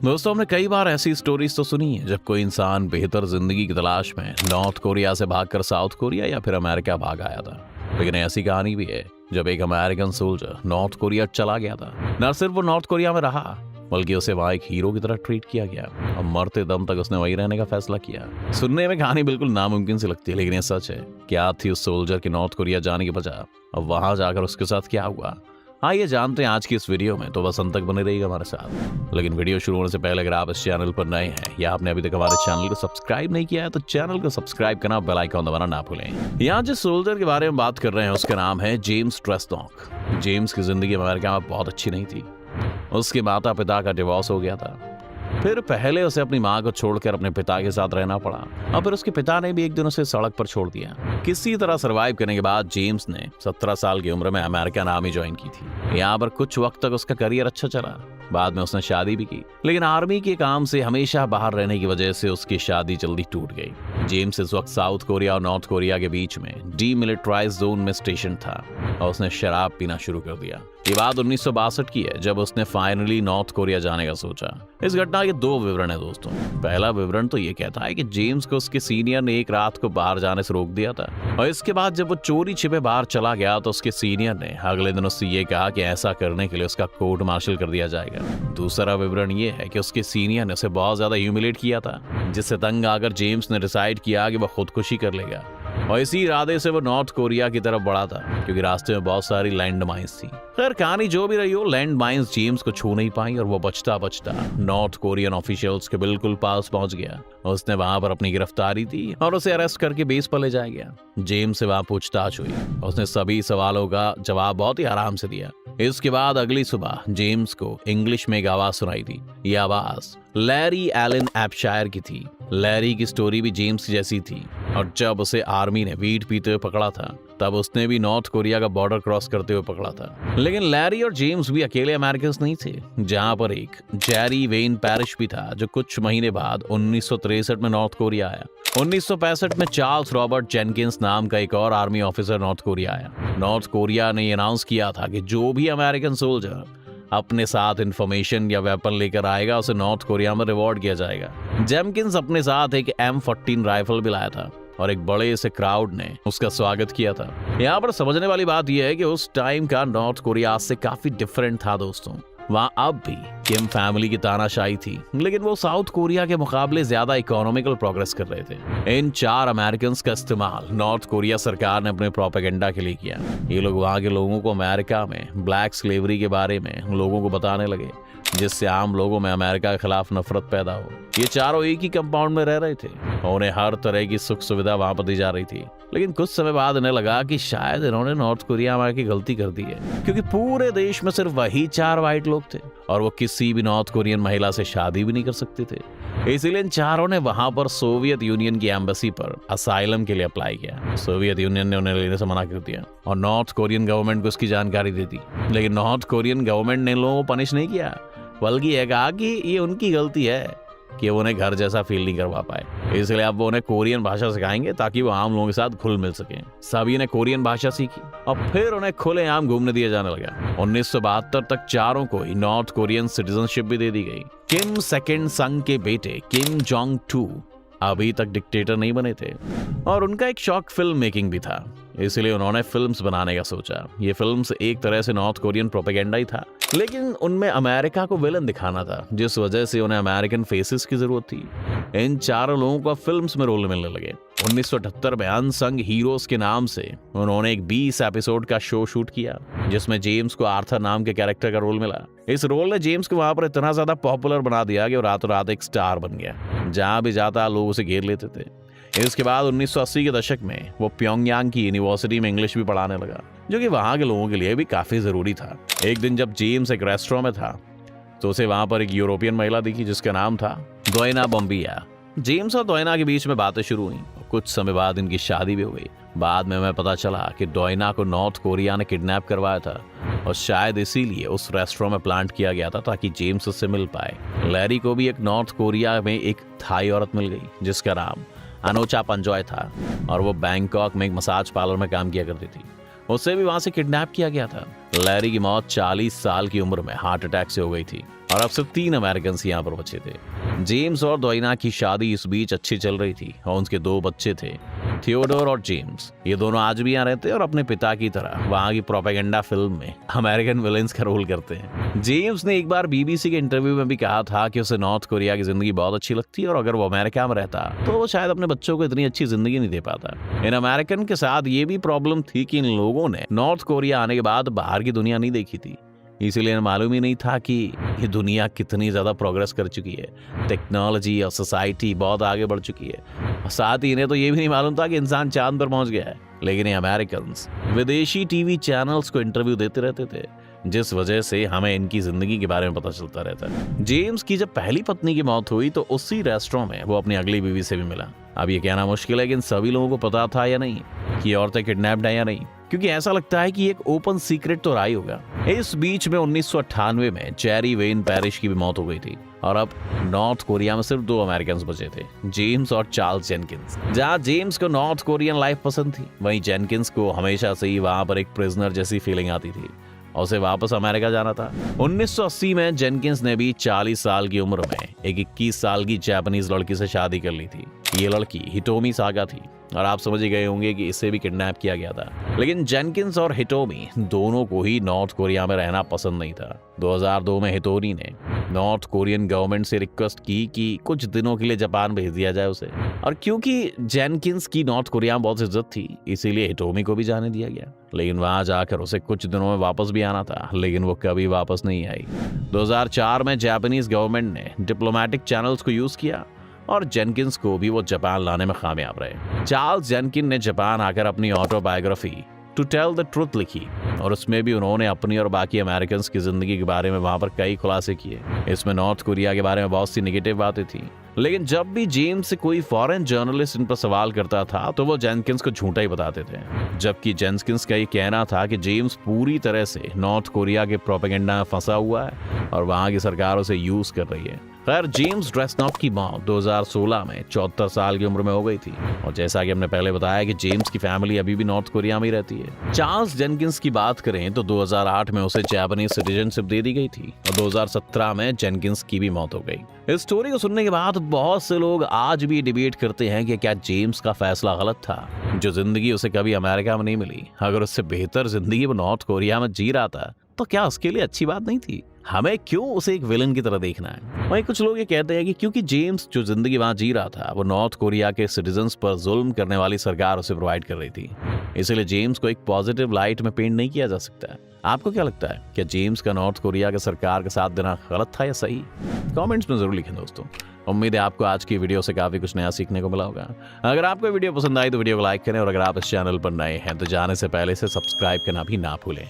दोस्तों, हमने कई बार ऐसी स्टोरीज तो सुनी है जब कोई इंसान बेहतर जिंदगी की तलाश में नॉर्थ कोरिया से भागकर साउथ कोरिया या फिर अमेरिका भाग आया था। लेकिन ऐसी कहानी भी है जब एक अमेरिकन सोल्जर नॉर्थ कोरिया चला गया था। न सिर्फ वो नॉर्थ कोरिया में रहा, बल्कि उसे वहां एक हीरो की तरह ट्रीट किया गया और मरते दम तक उसने वहीं रहने का फैसला किया। सुनने में कहानी बिल्कुल नामुमकिन सी लगती है, लेकिन ये सच है। क्या थी उस सोल्जर की नॉर्थ कोरिया जाने की वजह, अब वहां जाकर उसके साथ क्या हुआ, आइए जानते हैं आज की इस वीडियो में। तो बस अंत तक बने रहिएगा हमारे साथ। लेकिन वीडियो शुरू होने से पहले अगर आप इस चैनल पर नए हैं या आपने अभी तक हमारे चैनल को सब्सक्राइब नहीं किया है तो चैनल को सब्सक्राइब करना, बेल आइकन दबाना ना भूलें। यहाँ जिस सोल्जर के बारे में बात कर रहे हैं उसका नाम है जेम्स ट्रेस्टॉक। जेम्स की जिंदगी अमेरिका में बहुत अच्छी नहीं थी। उसके माता पिता का डिवोर्स हो गया था। फिर पहले उसे अपनी माँ को छोड़कर अपने पिता के साथ रहना पड़ा और फिर उसके पिता ने भी एक दिन उसे सड़क पर छोड़ दिया। किसी तरह सरवाइव करने के बाद जेम्स ने 17 साल की उम्र में अमेरिकन आर्मी ज्वाइन की थी। यहाँ पर कुछ वक्त तक उसका करियर अच्छा चला। बाद में उसने शादी भी की, लेकिन आर्मी के काम से हमेशा बाहर रहने की वजह से उसकी शादी जल्दी टूट गई। जेम्स इस वक्त साउथ कोरिया और नॉर्थ कोरिया के बीच में डीमिलिटराइज्ड जोन में स्टेशन था और उसने शराब पीना शुरू कर दिया। ये बात 1962 की है जब उसने फाइनली नॉर्थ कोरिया जाने का सोचा। इस घटना के दो विवरण है दोस्तों। पहला विवरण तो ये कहता है कि जेम्स को उसके सीनियर ने एक रात को बाहर जाने से रोक दिया था और इसके बाद जब वो चोरी छिपे बाहर चला गया तो उसके सीनियर ने अगले दिन उससे ये कहा कि ऐसा करने के लिए उसका कोर्ट मार्शल कर दिया जाएगा। दूसरा विवरण ये है कि उसके सीनियर ने उसे बहुत ज्यादा ह्यूमिलेट किया था, जिससे तंग आकर जेम्स ने डिसाइड किया कि वह खुदकुशी कर लेगा और इसी इरादे से वो नॉर्थ कोरिया की तरफ बढ़ा था, क्योंकि रास्ते में बहुत सारी लैंड माइंस थी। खैर कहानी जो भी रही हो, लैंड माइंस जेम्स को छू नहीं पाई और वो बचता बचता नॉर्थ कोरियन ऑफिशियल्स के बिल्कुल पास पहुंच गया। उसने वहां पर अपनी गिरफ्तारी दी और उसे अरेस्ट करके बेस पर ले जाया गया। जेम्स से वहां पूछताछ हुई। उसने सभी सवालों का जवाब बहुत ही आराम से दिया। इसके बाद अगली सुबह जेम्स को इंग्लिश में एक आवाज सुनाई दी। ये आवाज लैरी एलन एप्शायर की थी। लैरी की स्टोरी भी जेम्स जैसी थी और जब उसे आर्मी ने वीट पीते हुए पकड़ा था तब उसने भी नॉर्थ कोरिया का बॉर्डर क्रॉस करते हुए पकड़ा था। लेकिन लैरी और जेम्स भी अकेले अमेरिकन नहीं थे। जहां पर एक जेरी वेन पैरिश भी था जो कुछ महीने बाद 1963 में नॉर्थ कोरिया आया। 1965 में चार्ल्स रॉबर्ट जेनकिंस नाम का एक और आर्मी ऑफिसर नॉर्थ कोरिया आया। नॉर्थ कोरिया ने अनाउंस किया था कि जो भी अमेरिकन सोल्जर अपने साथ इंफॉर्मेशन या वेपन लेकर आएगा उसे नॉर्थ कोरिया में रिवॉर्ड किया जाएगा। जेनकिंस अपने साथ एक M14 राइफल भी लाया था और एक बड़े से क्राउड ने उसका स्वागत किया था। यहाँ पर समझने वाली बात यह है कि उस टाइम का नॉर्थ कोरिया आज से काफी डिफरेंट था दोस्तों। वहाँ अब भी किम फैमिली की तानाशाही थी, लेकिन वो साउथ कोरिया के मुकाबले ज्यादा इकोनॉमिकल प्रोग्रेस कर रहे थे। इन 4 अमेरिकन का इस्तेमाल नॉर्थ कोरिया सरकार ने अपने प्रोपेगेंडा के लिए किया। ये लोग वहाँ के लोगों को अमेरिका में ब्लैक स्लेवरी के बारे में लोगों को बताने लगे, जिससे आम लोगों में अमेरिका के खिलाफ नफरत पैदा हो। ये चारों एक ही कंपाउंड में रह रहे थे और उन्हें हर तरह की सुख सुविधा वहां पर दी जा रही थी। लेकिन कुछ समय बाद इन्हें लगा कि शायद इन्होंने नॉर्थ कोरिया में की गलती कर दी है, क्योंकि पूरे देश में सिर्फ वही 4 व्हाइट लोग थे और वो किसी भी नॉर्थ कोरियन महिला से शादी भी नहीं कर सकते थे। इसलिए इन चारों ने वहां पर सोवियत यूनियन की एम्बेसी पर असाइलम के लिए अप्लाई किया। सोवियत यूनियन ने उन्हें लेने से मना कर दिया और नॉर्थ कोरियन गवर्नमेंट को उसकी जानकारी दे दी। लेकिन नॉर्थ कोरियन गवर्नमेंट ने इन लोगों को पनिश नहीं किया, बल्कि यह कहा कि ये उनकी गलती है कि वो उन्हें घर जैसा फील नहीं करवा पाए। इसलिए अब वो उन्हें कोरियन भाषा सिखाएंगे ताकि वो आम लोगों के साथ घुल मिल सके। सभी ने कोरियन भाषा सीखी और फिर उन्हें खुलेआम घूमने दिया जाने लगा। 1972 तक चारों को ही नॉर्थ कोरियन सिटीजनशिप भी दे दी गई। किम सेकेंड संग के बेटे किम जोंग टू अभी तक डिक्टेटर नहीं बने थे और उनका एक शौक फिल्म मेकिंग भी था, इसलिए उन्होंने फिल्म्स बनाने का सोचा। ये फिल्म्स एक तरह से नॉर्थ कोरियन प्रोपेगेंडा ही था, लेकिन उनमें अमेरिका को विलन दिखाना था, जिस वजह से उन्हें अमेरिकन फेसेस की जरूरत थी। इन 4 लोगों को फिल्म्स में रोल मिलने लगे। 1978 में अनसंग हीरोज के नाम से उन्होंने एक 20 एपिसोड का शो शूट किया, जिसमें जेम्स को आर्थर नाम के कैरेक्टर का रोल मिला। इस रोल ने जेम्स को वहां पर इतना ज्यादा पॉपुलर बना दिया कि वो रातों रात एक स्टार बन गया। जहां भी जाता लोग उसे घेर लेते थे। इसके बाद 1980 के दशक में वो प्योंगयांग की यूनिवर्सिटी में इंग्लिश भी पढ़ाने लगा, जो कि वहां के लोगों के लिए भी काफी जरूरी था। एक दिन जब जेम्स एक रेस्टोरेंट में था तो उसे वहां पर एक यूरोपियन महिला दिखी जिसका नाम था दोयना बम्बिया। जेम्स और दोयना के बीच में बातें शुरू हुई। कुछ समय बाद इनकी शादी भी हो गई। बाद में हमें पता चला कि दोयना को नॉर्थ कोरिया ने किडनैप करवाया था और शायद इसीलिए उस रेस्टोरेंट में प्लांट किया गया था ताकि जेम्स उससे मिल पाए। लैरी को भी एक नॉर्थ कोरिया में एक थाई औरत मिल गई जिसका नाम अनोचा पंजॉय था और वो बैंकॉक में एक मसाज पार्लर में काम किया करती थी। उसे भी वहां से किडनैप किया गया था। लैरी की मौत 40 साल की उम्र में हार्ट अटैक से हो गई थी और अब सिर्फ 3 अमेरिकन यहाँ पर बचे थे। जेम्स और द्वाइना की शादी इस बीच अच्छी चल रही थी और उनके 2 बच्चे थे, थियोडोर और जेम्स। ये दोनों आज भी यहाँ रहते हैं और अपने पिता की तरह वहाँ की प्रोपेगेंडा फिल्म में अमेरिकन विलेंस का रोल करते हैं। जेम्स ने एक बार बीबीसी के इंटरव्यू में भी कहा था कि उसे नॉर्थ कोरिया की जिंदगी बहुत अच्छी लगती है और अगर वो अमेरिका में रहता तो वो शायद अपने बच्चों को इतनी अच्छी जिंदगी नहीं दे पाता। इन अमेरिकन के साथ ये भी प्रॉब्लम थी कि इन लोगों ने नॉर्थ कोरिया आने के बाद बाहर की दुनिया नहीं देखी थी, इसीलिए मालूम ही नहीं था कि ये दुनिया कितनी ज़्यादा प्रोग्रेस कर चुकी है। टेक्नोलॉजी और सोसाइटी बहुत आगे बढ़ चुकी है। साथ ही इन्हें तो ये भी नहीं मालूम था कि इंसान चांद पर पहुंच गया है। लेकिन ये अमेरिकन विदेशी टीवी चैनल्स को इंटरव्यू देते रहते थे, जिस वजह से हमें इनकी जिंदगी के बारे में पता चलता रहता है। जेम्स की जब पहली पत्नी की मौत हुई तो उसी रेस्टोरेंट में वो अपनी अगली बीवी से भी मिला। अब ये कहना मुश्किल है कि इन सभी लोगों को पता था या नहीं कि औरतें किडनैप्ड है या नहीं, क्योंकि ऐसा लगता है कि एक ओपन सीक्रेट तो रहा ही होगा। इस बीच में 1998 में जेरी वेन पैरिश की भी मौत हो गई थी और अब नॉर्थ कोरिया में सिर्फ 2 अमेरिकन बचे थे, जेम्स और चार्ल्स जेनकिंस। जहाँ जेम्स को नॉर्थ कोरियन लाइफ पसंद थी, वहीं जेनकिंस को हमेशा से ही वहां पर एक प्रिजनर जैसी फीलिंग आती थी और उसे वापस अमेरिका जाना था। 1980 में जेनकिंस ने भी 40 साल की उम्र में एक 21 साल की जापानीज लड़की से शादी कर ली थी। ये लड़की हिटोमी सागा थी और आप समझ ही गए होंगे कि इसे भी किडनैप किया गया था। लेकिन जेनकिंस और हिटोमी दोनों को ही नॉर्थ कोरिया में रहना पसंद नहीं था। 2002 में हिटोमी ने नॉर्थ कोरियन गवर्नमेंट से रिक्वेस्ट की कि कुछ दिनों के लिए जापान भेज दिया जाए उसे, और क्योंकि जेनकिंस की नॉर्थ कोरिया में बहुत इज्जत थी इसीलिए हिटोमी को भी जाने दिया गया। लेकिन वहां जाकर उसे कुछ दिनों में वापस भी आना था, लेकिन वो कभी वापस नहीं आई। 2004 में जापानीज गवर्नमेंट ने डिप्लोमेटिक चैनल्स को यूज किया और जेनकिंस को भी वो जापान लाने में कामयाब रहे। चार्ल्स जेनकिन ने जापान आकर अपनी autobiography to tell the truth लिखी और उसमें भी उन्होंने अपनी और बाकी अमेरिकन की जिंदगी के बारे में वहां पर कई खुलासे किए। इसमें नॉर्थ कोरिया के बारे में बहुत सी नेगेटिव बातें थी, लेकिन जब भी जेम्स से कोई फॉरेन जर्नलिस्ट इन पर सवाल करता था तो वो जेनकिंस को झूठा ही बताते थे, जबकि जेनकिंस का ये कहना था कि जेम्स पूरी तरह से नॉर्थ कोरिया के प्रोपेगेंडा में फंसा हुआ है और वहां की सरकार उसे यूज कर रही है। खैर, जेम्स ड्रेसनॉफ की मौत 2016 में 74 साल की उम्र में हो गई थी और जैसा कि हमने पहले बताया कि जेम्स की फैमिली अभी भी नॉर्थ कोरिया में ही रहती है। चार्ल्स जेनकिंस की बात करें तो 2008 में उसे जापानीज सिटीजनशिप दे दी गई थी और 2017 में जेनकिंस की भी मौत हो गई। इस स्टोरी को सुनने के बाद बहुत से लोग आज भी डिबेट करते हैं कि क्या जेम्स का फैसला गलत था, जो जिंदगी उसे कभी अमेरिका में नहीं मिली। अगर उससे बेहतर जिंदगी वो नॉर्थ कोरिया में जी रहा था तो क्या उसके लिए अच्छी बात नहीं थी? हमें क्यों उसे एक विलन की तरह देखना है? वहीं कुछ लोग ये कहते हैं कि क्योंकि जेम्स जो जिंदगी वहां जी रहा था वो नॉर्थ कोरिया के सिटीजन्स पर जुल्म करने वाली सरकार उसे प्रोवाइड कर रही थी, इसलिए जेम्स को एक पॉजिटिव लाइट में पेंट नहीं किया जा सकता। आपको क्या लगता है, क्या जेम्स का नॉर्थ कोरिया के सरकार के साथ देना गलत था या सही? कमेंट्स में जरूर लिखें दोस्तों। उम्मीद है आपको आज की वीडियो से काफी कुछ नया सीखने को मिला होगा। अगर आपको वीडियो पसंद आई तो वीडियो को लाइक करें और अगर आप इस चैनल पर नए हैं तो जाने से पहले से सब्सक्राइब करना भी ना भूलें।